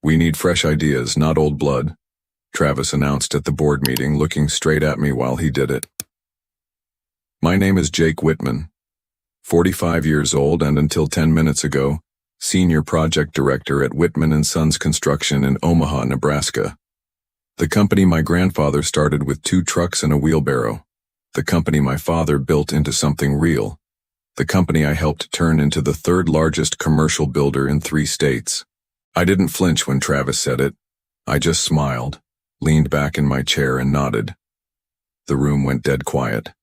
We need fresh ideas, not old blood, Travis announced at the board meeting, looking straight at me while he did it. My name is Jake Whitman, 45 years old and until 10 minutes ago, Senior Project Director at Whitman & Sons Construction in Omaha, Nebraska. The company my grandfather started with 2 trucks and a wheelbarrow. The company my father built into something real. The company I helped turn into the 3rd largest commercial builder in 3 states. I didn't flinch when Travis said it. I just smiled, leaned back in my chair and nodded. The room went dead quiet.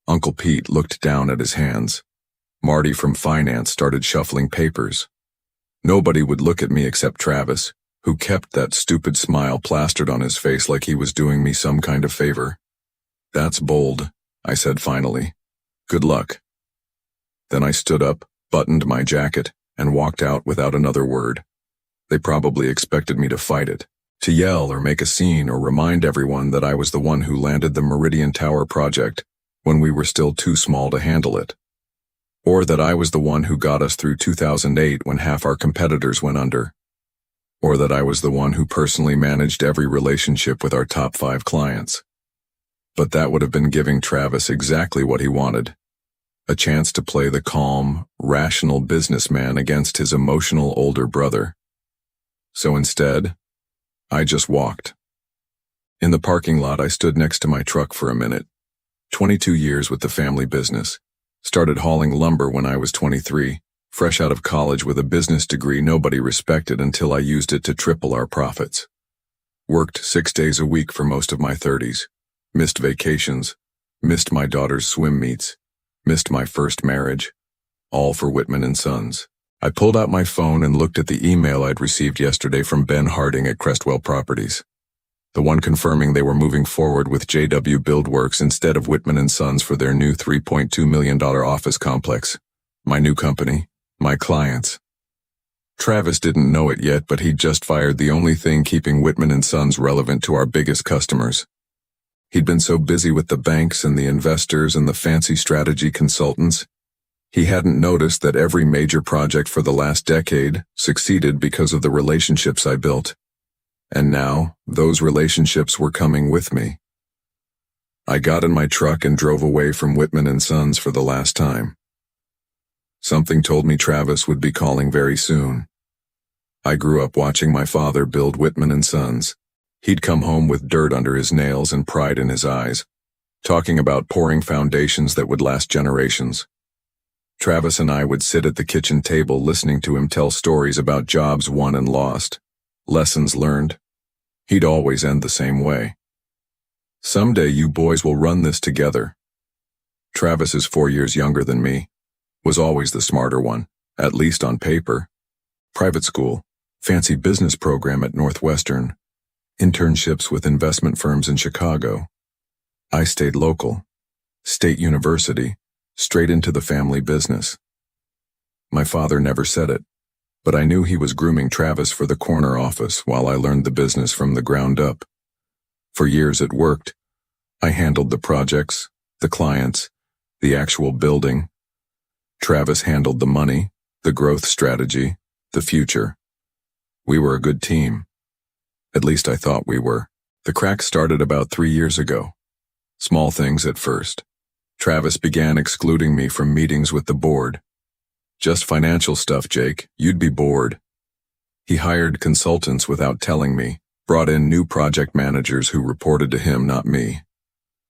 Uncle Pete looked down at his hands. Marty from finance started shuffling papers. Nobody would look at me except Travis, who kept that stupid smile plastered on his face like he was doing me some kind of favor. That's bold, I said finally. Good luck. Then I stood up, buttoned my jacket, and walked out without another word. They probably expected me to fight it, to yell or make a scene or remind everyone that I was the one who landed the Meridian Tower project when we were still too small to handle it. Or that I was the one who got us through 2008 when half our competitors went under. Or that I was the one who personally managed every relationship with our top 5 clients. But that would have been giving Travis exactly what he wanted. A chance to play the calm, rational businessman against his emotional older brother. So instead, I just walked. In the parking lot, I stood next to my truck for a minute. 22 years with the family business. Started hauling lumber when I was 23, fresh out of college with a business degree nobody respected until I used it to triple our profits. Worked 6 days a week for most of my 30s. Missed vacations. Missed my daughter's swim meets. Missed my first marriage. All for Whitman & Sons. I pulled out my phone and looked at the email I'd received yesterday from Ben Harding at Crestwell Properties. The one confirming they were moving forward with JW Buildworks instead of Whitman & Sons for their new $3.2 million office complex. My new company. My clients. Travis didn't know it yet, but he'd just fired the only thing keeping Whitman & Sons relevant to our biggest customers. He'd been so busy with the banks and the investors and the fancy strategy consultants, he hadn't noticed that every major project for the last decade succeeded because of the relationships I built. And now, those relationships were coming with me. I got in my truck and drove away from Whitman & Sons for the last time. Something told me Travis would be calling very soon. I grew up watching my father build Whitman & Sons. He'd come home with dirt under his nails and pride in his eyes, talking about pouring foundations that would last generations. Travis and I would sit at the kitchen table listening to him tell stories about jobs won and lost. Lessons learned. He'd always end the same way. Someday you boys will run this together. Travis is 4 years younger than me. Was always the smarter one, at least on paper. Private school, fancy business program at Northwestern, internships with investment firms in Chicago. I stayed local. State University, straight into the family business. My father never said it, but I knew he was grooming Travis for the corner office while I learned the business from the ground up. For years it worked. I handled the projects, the clients, the actual building. Travis handled the money, the growth strategy, the future. We were a good team. At least I thought we were. The crack started about 3 years ago. Small things at first. Travis began excluding me from meetings with the board. Just financial stuff, Jake. You'd be bored. He hired consultants without telling me, brought in new project managers who reported to him, not me.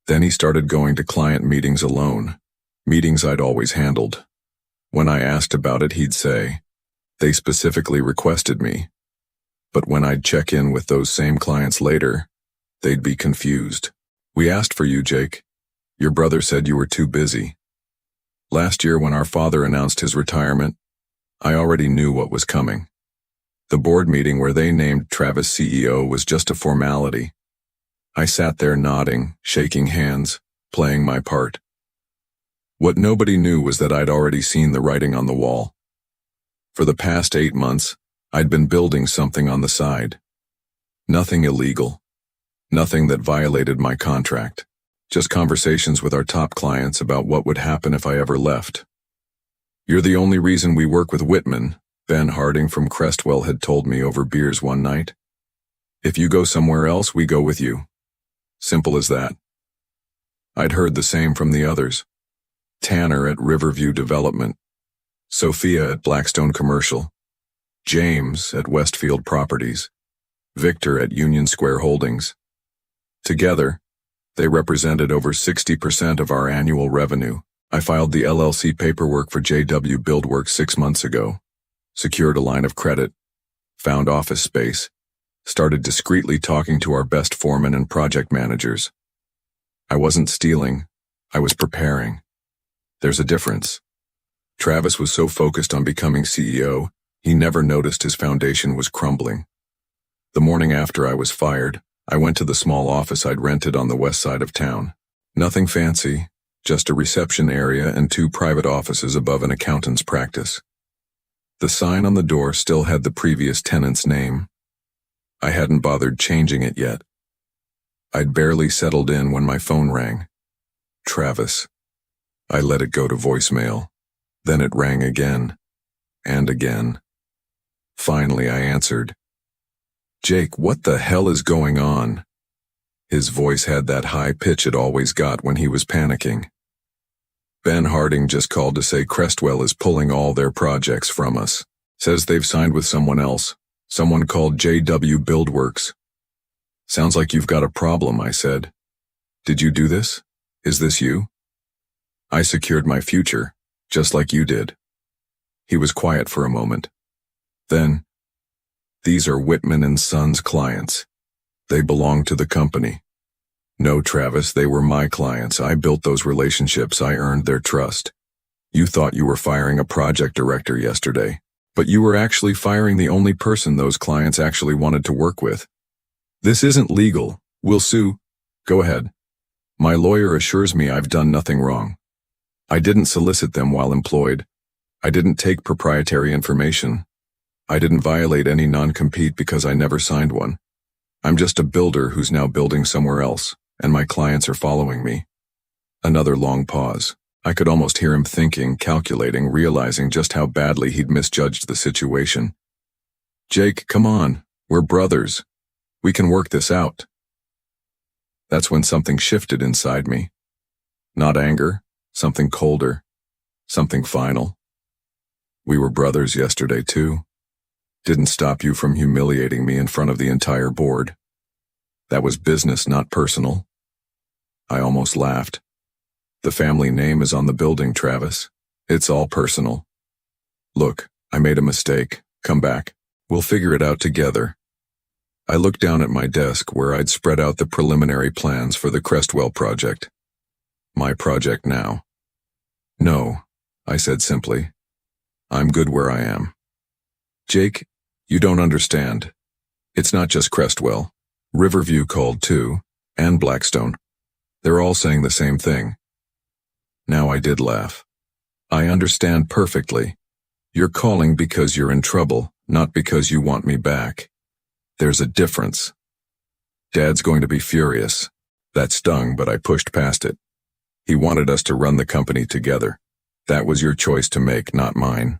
Then he started going to client meetings alone, meetings I'd always handled. When I asked about it, he'd say, they specifically requested me. But when I'd check in with those same clients later, they'd be confused. We asked for you, Jake. Your brother said you were too busy. Last year when our father announced his retirement, I already knew what was coming. The board meeting where they named Travis CEO was just a formality. I sat there nodding, shaking hands, playing my part. What nobody knew was that I'd already seen the writing on the wall. For the past 8 months, I'd been building something on the side. Nothing illegal. Nothing that violated my contract. Just conversations with our top clients about what would happen if I ever left. You're the only reason we work with Whitman, Ben Harding from Crestwell had told me over beers one night. If you go somewhere else, we go with you. Simple as that. I'd heard the same from the others. Tanner at Riverview Development, Sophia at Blackstone Commercial, James at Westfield Properties, Victor at Union Square Holdings. Together, they represented over 60% of our annual revenue. I filed the LLC paperwork for JW Buildworks 6 months ago, secured a line of credit, found office space, started discreetly talking to our best foremen and project managers. I wasn't stealing, I was preparing. There's a difference. Travis was so focused on becoming CEO, he never noticed his foundation was crumbling. The morning after I was fired, I went to the small office I'd rented on the west side of town. Nothing fancy, just a reception area and 2 private offices above an accountant's practice. The sign on the door still had the previous tenant's name. I hadn't bothered changing it yet. I'd barely settled in when my phone rang. Travis. I let it go to voicemail. Then it rang again. And again. Finally, I answered. Jake, what the hell is going on? His voice had that high pitch it always got when he was panicking. Ben Harding just called to say Crestwell is pulling all their projects from us. Says they've signed with someone else. Someone called JW Buildworks. Sounds like you've got a problem, I said. Did you do this? Is this you? I secured my future, just like you did. He was quiet for a moment. Then, these are Whitman and Sons clients. They belong to the company. No, Travis, they were my clients. I built those relationships. I earned their trust. You thought you were firing a project director yesterday, but you were actually firing the only person those clients actually wanted to work with. This isn't legal. We'll sue. Go ahead. My lawyer assures me I've done nothing wrong. I didn't solicit them while employed. I didn't take proprietary information. I didn't violate any non-compete because I never signed one. I'm just a builder who's now building somewhere else, and my clients are following me. Another long pause. I could almost hear him thinking, calculating, realizing just how badly he'd misjudged the situation. Jake, come on. We're brothers. We can work this out. That's when something shifted inside me. Not anger, something colder, something final. We were brothers yesterday, too. Didn't stop you from humiliating me in front of the entire board. That was business, not personal. I almost laughed. The family name is on the building, Travis. It's all personal. Look, I made a mistake. Come back. We'll figure it out together. I looked down at my desk where I'd spread out the preliminary plans for the Crestwell project. My project now. No, I said simply. I'm good where I am. Jake, you don't understand. It's not just Crestwell. Riverview called too, and Blackstone. They're all saying the same thing. Now I did laugh. I understand perfectly. You're calling because you're in trouble, not because you want me back. There's a difference. Dad's going to be furious. That stung, but I pushed past it. He wanted us to run the company together. That was your choice to make, not mine.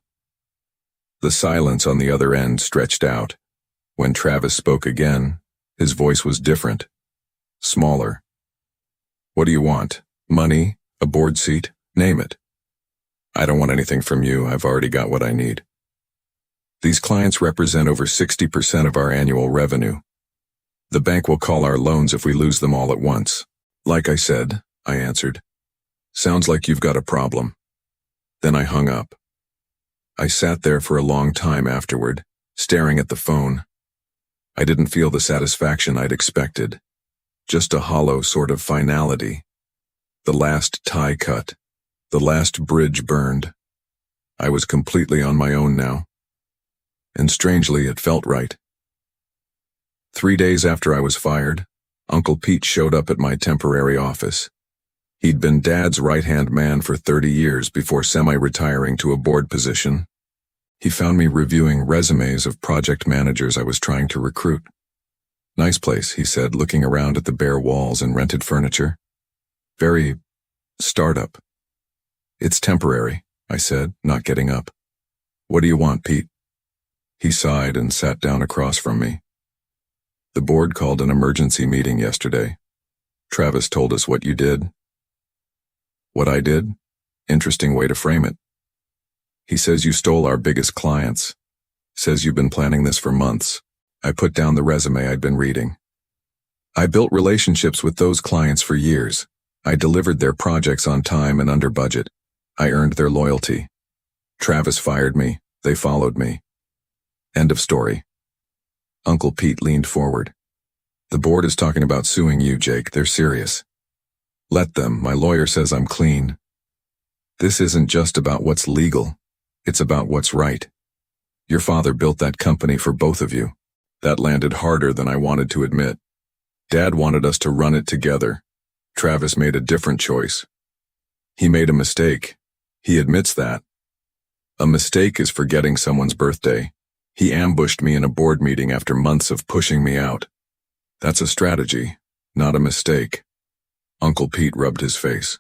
The silence on the other end stretched out. When Travis spoke again, his voice was different, smaller. What do you want? Money? A board seat? Name it. I don't want anything from you. I've already got what I need. These clients represent over 60% of our annual revenue. The bank will call our loans if we lose them all at once. Like I said, I answered. Sounds like you've got a problem. Then I hung up. I sat there for a long time afterward, staring at the phone. I didn't feel the satisfaction I'd expected. Just a hollow sort of finality. The last tie cut. The last bridge burned. I was completely on my own now. And strangely, it felt right. 3 days after I was fired, Uncle Pete showed up at my temporary office. He'd been Dad's right-hand man for 30 years before semi-retiring to a board position. He found me reviewing resumes of project managers I was trying to recruit. Nice place, he said, looking around at the bare walls and rented furniture. Very startup. It's temporary, I said, not getting up. What do you want, Pete? He sighed and sat down across from me. The board called an emergency meeting yesterday. Travis told us what you did. What I did? Interesting way to frame it. He says you stole our biggest clients. Says you've been planning this for months. I put down the resume I'd been reading. I built relationships with those clients for years. I delivered their projects on time and under budget. I earned their loyalty. Travis fired me. They followed me. End of story. Uncle Pete leaned forward. The board is talking about suing you, Jake. They're serious. Let them. My lawyer says I'm clean. This isn't just about what's legal. It's about what's right. Your father built that company for both of you. That landed harder than I wanted to admit. Dad wanted us to run it together. Travis made a different choice. He made a mistake. He admits that. A mistake is forgetting someone's birthday. He ambushed me in a board meeting after months of pushing me out. That's a strategy, not a mistake. Uncle Pete rubbed his face.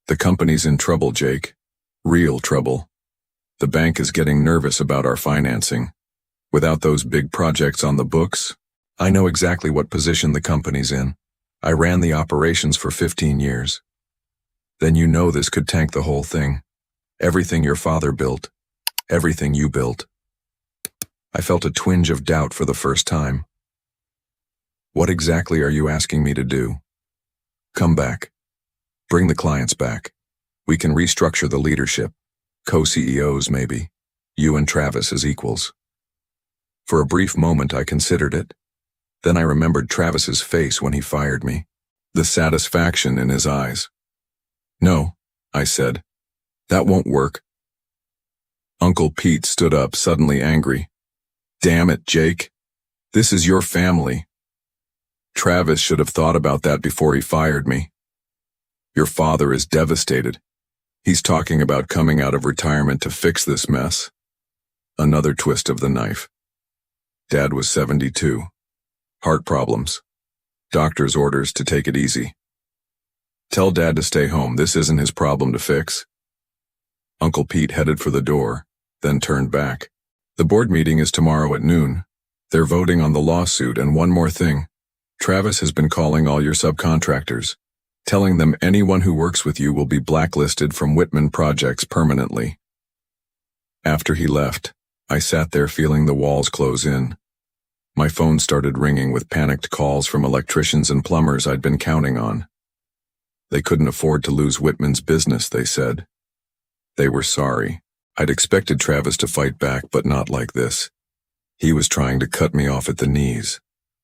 The company's in trouble, Jake. Real trouble. The bank is getting nervous about our financing. Without those big projects on the books, I know exactly what position the company's in. I ran the operations for 15 years. Then you know this could tank the whole thing. Everything your father built. Everything you built. I felt a twinge of doubt for the first time. What exactly are you asking me to do? Come back. Bring the clients back. We can restructure the leadership. Co-CEOs, maybe. You and Travis as equals. For a brief moment, I considered it. Then I remembered Travis's face when he fired me. The satisfaction in his eyes. No, I said. That won't work. Uncle Pete stood up, suddenly angry. Damn it, Jake. This is your family. Travis should have thought about that before he fired me. Your father is devastated. He's talking about coming out of retirement to fix this mess. Another twist of the knife. Dad was 72. Heart problems. Doctor's orders to take it easy. Tell Dad to stay home. This isn't his problem to fix. Uncle Pete headed for the door, then turned back. The board meeting is tomorrow at noon. They're voting on the lawsuit, and one more thing. Travis has been calling all your subcontractors, telling them anyone who works with you will be blacklisted from Whitman projects permanently. After he left, I sat there feeling the walls close in. My phone started ringing with panicked calls from electricians and plumbers I'd been counting on. They couldn't afford to lose Whitman's business, they said. They were sorry. I'd expected Travis to fight back, but not like this. He was trying to cut me off at the knees.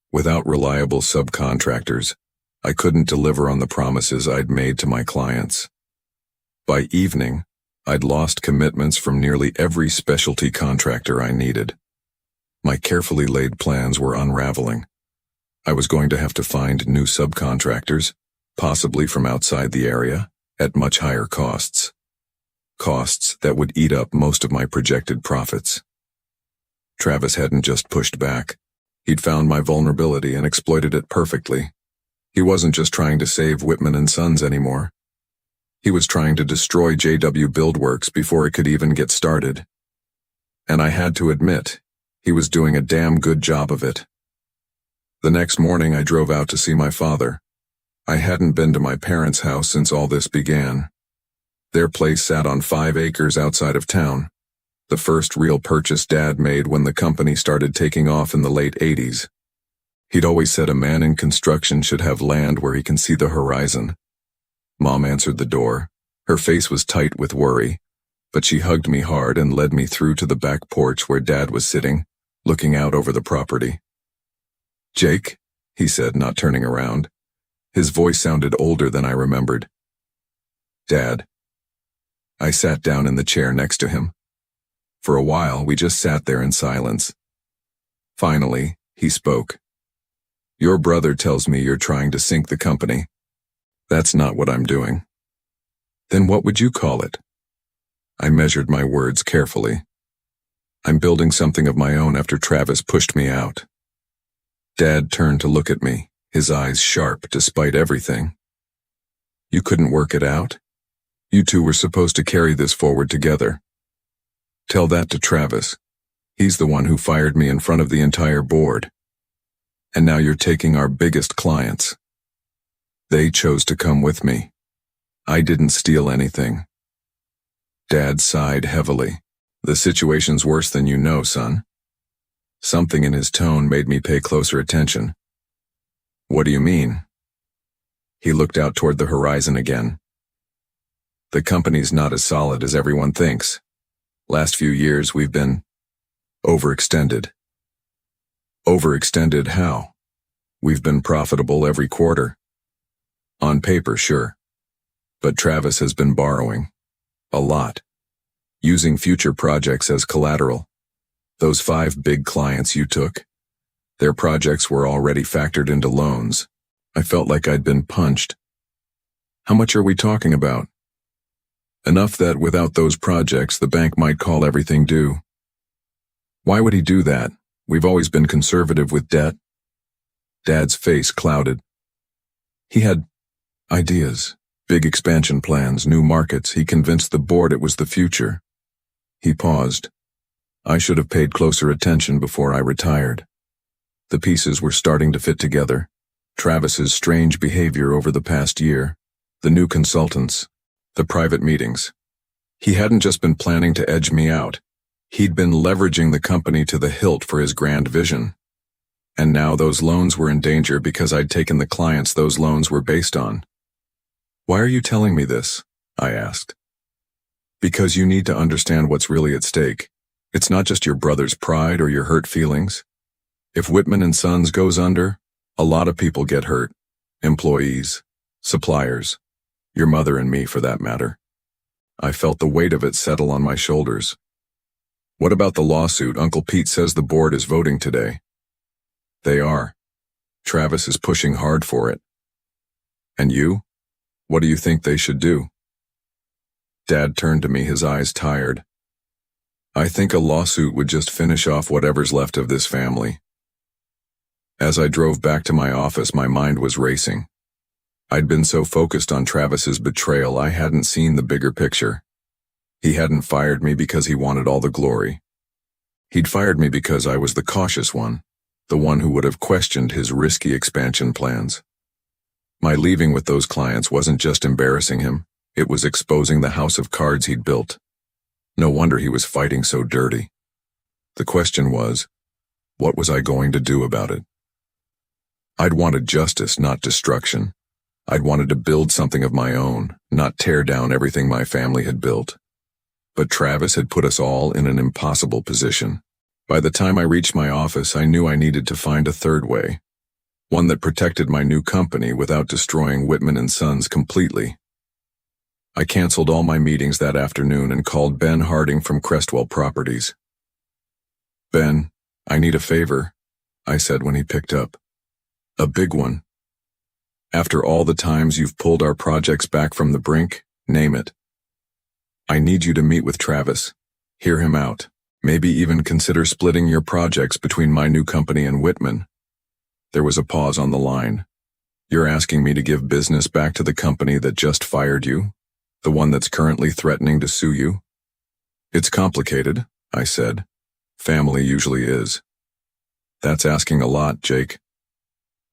Without reliable subcontractors, I couldn't deliver on the promises I'd made to my clients. By evening, I'd lost commitments from nearly every specialty contractor I needed. My carefully laid plans were unraveling. I was going to have to find new subcontractors, possibly from outside the area, at much higher costs. Costs that would eat up most of my projected profits. Travis hadn't just pushed back. He'd found my vulnerability and exploited it perfectly. He wasn't just trying to save Whitman and Sons anymore. He was trying to destroy JW Buildworks before it could even get started. And I had to admit, he was doing a damn good job of it. The next morning I drove out to see my father. I hadn't been to my parents' house since all this began. Their place sat on 5 acres outside of town. The first real purchase Dad made when the company started taking off in the late 80s. He'd always said a man in construction should have land where he can see the horizon. Mom answered the door. Her face was tight with worry, but she hugged me hard and led me through to the back porch where Dad was sitting, looking out over the property. Jake, he said, not turning around. His voice sounded older than I remembered. Dad. I sat down in the chair next to him. For a while, we just sat there in silence. Finally, he spoke. Your brother tells me you're trying to sink the company. That's not what I'm doing. Then what would you call it? I measured my words carefully. I'm building something of my own after Travis pushed me out. Dad turned to look at me, his eyes sharp despite everything. You couldn't work it out? You two were supposed to carry this forward together. Tell that to Travis. He's the one who fired me in front of the entire board. And now you're taking our biggest clients. They chose to come with me. I didn't steal anything. Dad sighed heavily. The situation's worse than you know, son. Something in his tone made me pay closer attention. What do you mean? He looked out toward the horizon again. The company's not as solid as everyone thinks. Last few years we've been overextended. Overextended how? We've been profitable every quarter. On paper, sure. But Travis has been borrowing. A lot. Using future projects as collateral. Those 5 big clients you took, their projects were already factored into loans. I felt like I'd been punched. How much are we talking about? Enough that without those projects, the bank might call everything due. Why would he do that? We've always been conservative with debt. Dad's face clouded. He had ideas, big expansion plans, new markets. He convinced the board it was the future. He paused. I should have paid closer attention before I retired. The pieces were starting to fit together. Travis's strange behavior over the past year, the new consultants, the private meetings. He hadn't just been planning to edge me out. He'd been leveraging the company to the hilt for his grand vision. And now those loans were in danger because I'd taken the clients those loans were based on. Why are you telling me this? I asked. Because you need to understand what's really at stake. It's not just your brother's pride or your hurt feelings. If Whitman and Sons goes under, a lot of people get hurt. Employees, suppliers, your mother and me for that matter. I felt the weight of it settle on my shoulders. What about the lawsuit? Uncle Pete says the board is voting today. They are. Travis is pushing hard for it. And you? What do you think they should do? Dad turned to me, his eyes tired. I think a lawsuit would just finish off whatever's left of this family. As I drove back to my office, my mind was racing. I'd been so focused on Travis's betrayal, I hadn't seen the bigger picture. He hadn't fired me because he wanted all the glory. He'd fired me because I was the cautious one, the one who would have questioned his risky expansion plans. My leaving with those clients wasn't just embarrassing him, it was exposing the house of cards he'd built. No wonder he was fighting so dirty. The question was, what was I going to do about it? I'd wanted justice, not destruction. I'd wanted to build something of my own, not tear down everything my family had built. But Travis had put us all in an impossible position. By the time I reached my office, I knew I needed to find a third way. One that protected my new company without destroying Whitman and Sons completely. I canceled all my meetings that afternoon and called Ben Harding from Crestwell Properties. Ben, I need a favor, I said when he picked up. A big one. After all the times you've pulled our projects back from the brink, name it. I need you to meet with Travis, hear him out, maybe even consider splitting your projects between my new company and Whitman. There was a pause on the line. You're asking me to give business back to the company that just fired you? The one that's currently threatening to sue you? It's complicated, I said. Family usually is. That's asking a lot, Jake.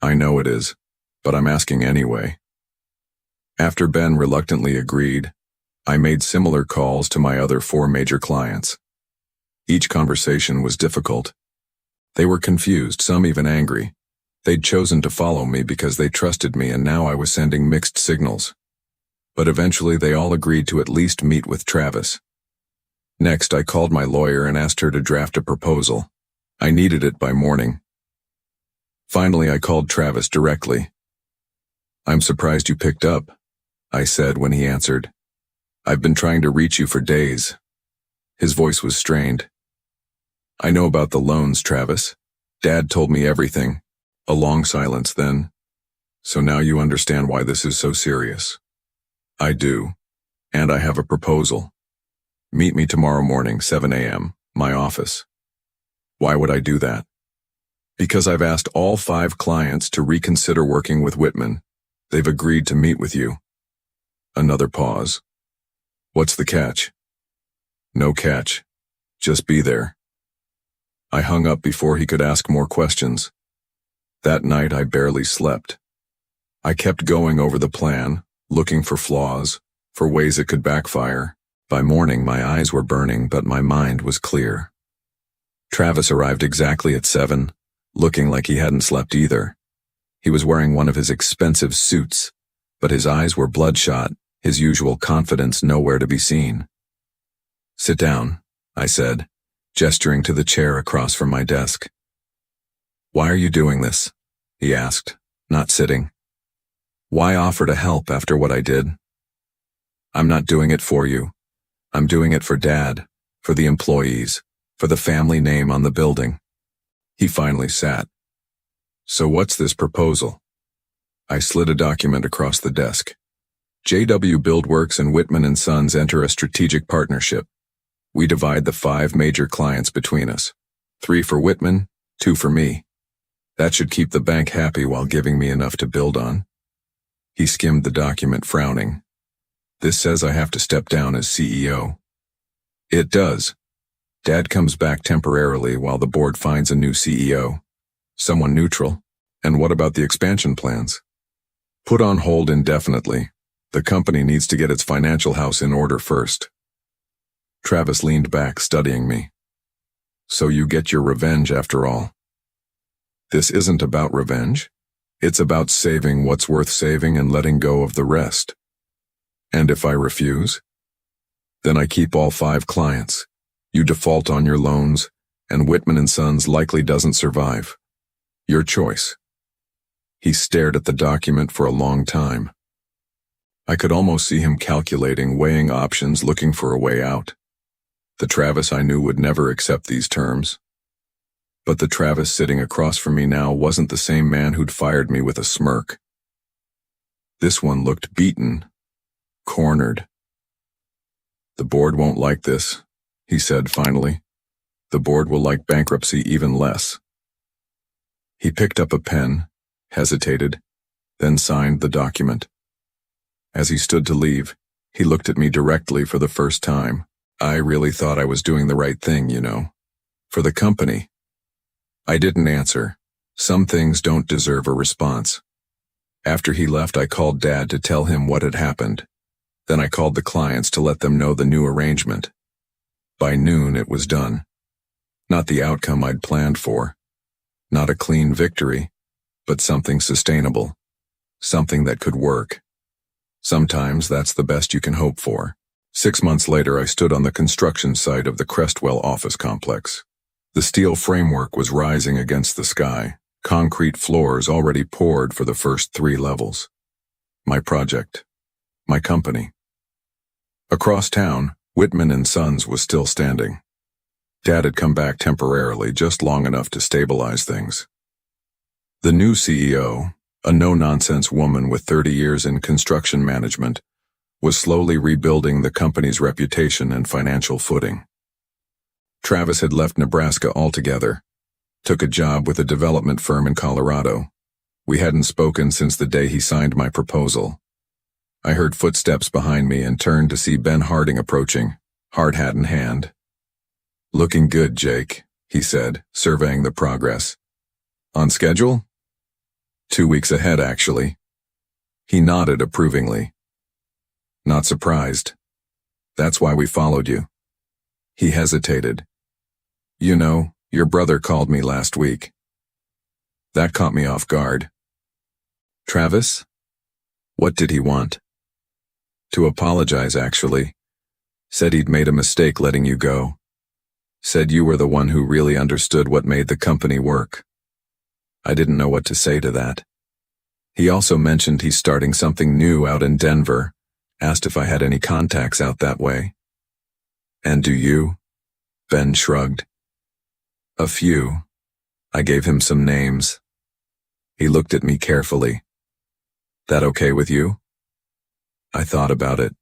I know it is, but I'm asking anyway. After Ben reluctantly agreed, I made similar calls to my other 4 major clients. Each conversation was difficult. They were confused, some even angry. They'd chosen to follow me because they trusted me, and now I was sending mixed signals. But eventually they all agreed to at least meet with Travis. Next, I called my lawyer and asked her to draft a proposal. I needed it by morning. Finally, I called Travis directly. I'm surprised you picked up, I said when he answered. I've been trying to reach you for days. His voice was strained. I know about the loans, Travis. Dad told me everything. A long silence then. So now you understand why this is so serious. I do. And I have a proposal. Meet me tomorrow morning, 7 a.m., my office. Why would I do that? Because I've asked all 5 clients to reconsider working with Whitman. They've agreed to meet with you. Another pause. What's the catch? No catch. Just be there. I hung up before he could ask more questions. That night I barely slept. I kept going over the plan, looking for flaws, for ways it could backfire. By morning my eyes were burning, but my mind was clear. Travis arrived exactly at 7, looking like he hadn't slept either. He was wearing one of his expensive suits, but his eyes were bloodshot, his usual confidence nowhere to be seen. "Sit down," I said, gesturing to the chair across from my desk. "Why are you doing this?" he asked, not sitting. "Why offer to help after what I did?" "I'm not doing it for you. I'm doing it for Dad, for the employees, for the family name on the building." He finally sat. "So what's this proposal?" I slid a document across the desk. "JW Buildworks and Whitman & Sons enter a strategic partnership. We divide the 5 major clients between us. 3 for Whitman, 2 for me. That should keep the bank happy while giving me enough to build on." He skimmed the document, frowning. "This says I have to step down as CEO." "It does. Dad comes back temporarily while the board finds a new CEO. Someone neutral. And what about the expansion plans?" "Put on hold indefinitely. The company needs to get its financial house in order first." Travis leaned back, studying me. "So you get your revenge after all." "This isn't about revenge. It's about saving what's worth saving and letting go of the rest." "And if I refuse?" "Then I keep all 5 clients. You default on your loans, and Whitman & Sons likely doesn't survive. Your choice." He stared at the document for a long time. I could almost see him calculating, weighing options, looking for a way out. The Travis I knew would never accept these terms. But the Travis sitting across from me now wasn't the same man who'd fired me with a smirk. This one looked beaten, cornered. "The board won't like this," he said finally. "The board will like bankruptcy even less." He picked up a pen, hesitated, then signed the document. As he stood to leave, he looked at me directly for the first time. "I really thought I was doing the right thing, you know. For the company." I didn't answer. Some things don't deserve a response. After he left, I called Dad to tell him what had happened. Then I called the clients to let them know the new arrangement. By noon, it was done. Not the outcome I'd planned for. Not a clean victory, but something sustainable. Something that could work. Sometimes that's the best you can hope for. 6 months later, I stood on the construction site of the Crestwell office complex. The steel framework was rising against the sky, concrete floors already poured for the first 3 levels. My project. My company. Across town, Whitman & Sons was still standing. Dad had come back temporarily, just long enough to stabilize things. The new CEO, a no-nonsense woman with 30 years in construction management, was slowly rebuilding the company's reputation and financial footing. Travis had left Nebraska altogether, took a job with a development firm in Colorado. We hadn't spoken since the day he signed my proposal. I heard footsteps behind me and turned to see Ben Harding approaching, hard hat in hand. "Looking good, Jake," he said, surveying the progress. "On schedule?" 2 weeks ahead, actually. He nodded approvingly. "Not surprised. That's why we followed you." He hesitated. "You know, your brother called me last week." That caught me off guard. "Travis? What did he want?" "To apologize, actually. Said he'd made a mistake letting you go. Said you were the one who really understood what made the company work." I didn't know what to say to that. He also mentioned he's starting something new out in Denver, asked if I had any contacts out that way. "And do you?" Ben shrugged. "A few." I gave him some names. He looked at me carefully. "That okay with you?" I thought about it.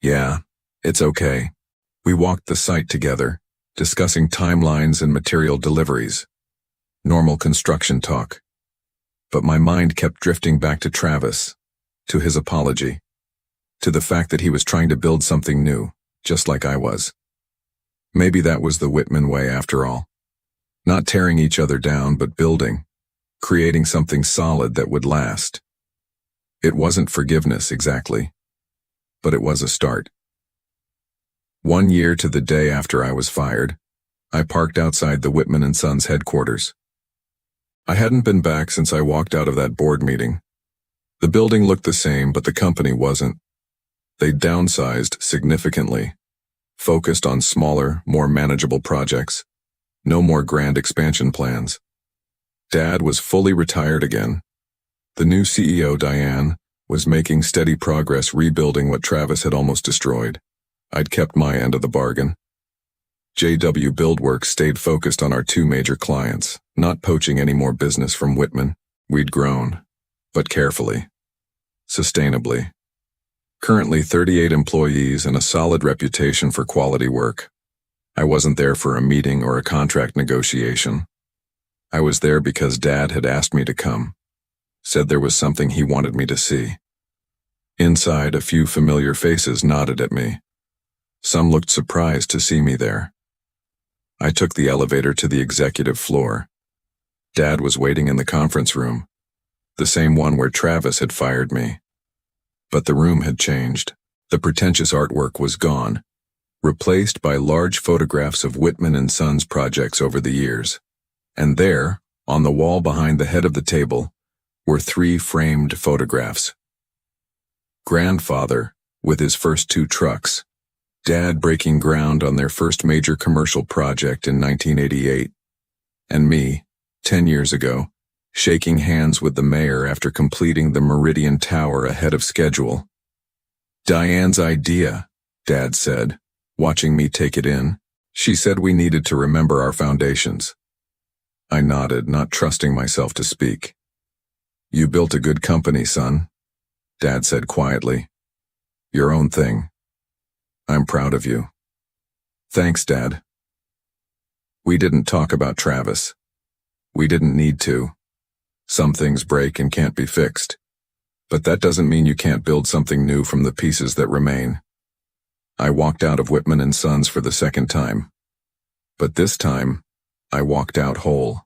"Yeah, it's okay." We walked the site together, discussing timelines and material deliveries. Normal construction talk. But my mind kept drifting back to Travis, to his apology, to the fact that he was trying to build something new, just like I was. Maybe that was the Whitman way after all. Not tearing each other down, but building, creating something solid that would last. It wasn't forgiveness exactly, but it was a start. 1 year to the day after I was fired, I parked outside the Whitman & Sons headquarters. I hadn't been back since I walked out of that board meeting. The building looked the same, but the company wasn't. They'd downsized significantly, focused on smaller, more manageable projects. No more grand expansion plans. Dad was fully retired again. The new CEO, Diane, was making steady progress rebuilding what Travis had almost destroyed. I'd kept my end of the bargain. JW Buildworks stayed focused on our two major clients, not poaching any more business from Whitman. We'd grown, but carefully, sustainably. Currently 38 employees and a solid reputation for quality work. I wasn't there for a meeting or a contract negotiation. I was there because Dad had asked me to come, said there was something he wanted me to see. Inside, a few familiar faces nodded at me. Some looked surprised to see me there. I took the elevator to the executive floor. Dad was waiting in the conference room, the same one where Travis had fired me. But the room had changed. The pretentious artwork was gone, replaced by large photographs of Whitman & Sons projects over the years. And there, on the wall behind the head of the table, were 3 framed photographs. Grandfather, with his first 2 trucks. Dad breaking ground on their first major commercial project in 1988. And me, 10 years ago, shaking hands with the mayor after completing the Meridian Tower ahead of schedule. Diane's idea, Dad said, watching me take it in. She said we needed to remember our foundations. I nodded, not trusting myself to speak. You built a good company, son, Dad said quietly. Your own thing. I'm proud of you. Thanks, Dad. We didn't talk about Travis. We didn't need to. Some things break and can't be fixed. But that doesn't mean you can't build something new from the pieces that remain. I walked out of Whitman & Sons for the second time. But this time, I walked out whole.